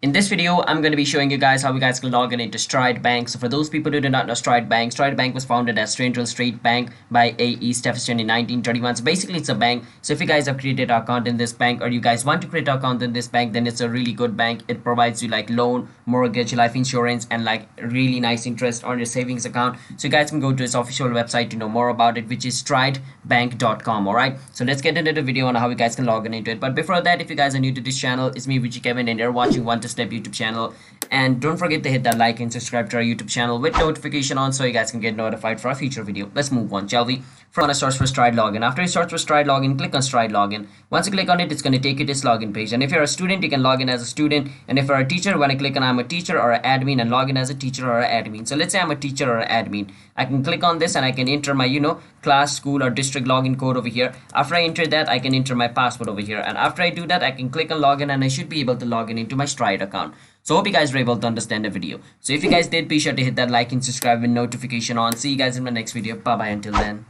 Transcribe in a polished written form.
In this video, I'm going to be showing you guys how you guys can log in into Stride Bank. So for those people who do not know Stride Bank was founded as Central Street Bank by A.E. Stephenson in 1931. So basically, it's a bank. So if you guys have created an account in this bank or you guys want to create an account in this bank, then it's a really good bank. It provides you like loan, mortgage, life insurance, and like really nice interest on your savings account. So you guys can go to its official website to know more about it, which is stridebank.com. All right. So let's get into the video on how you guys can log in into it. But before that, if you guys are new to this channel, it's me, Richie Kevin, and you're watching One to Step YouTube channel. And don't forget to hit that like and subscribe to our YouTube channel with notification on so you guys can get notified for our future video. Let's move on, shall we? From a search for Stride login. After you search for Stride login, click on Stride login. Once you click on it, it's going to take you to this login page. And if you're a student, you can log in as a student. And if you're a teacher, when I click on I'm a teacher or an admin and log in as a teacher or an admin. So let's say I'm a teacher or an admin. I can click on this and I can enter my, class, school or district login code over here. After I enter that, I can enter my password over here. And after I do that, I can click on login and I should be able to log in into my Stride account. So hope you guys were able to understand the video. So if you guys did, be sure to hit that like and subscribe with notification on. See you guys in my next video. Bye bye until then.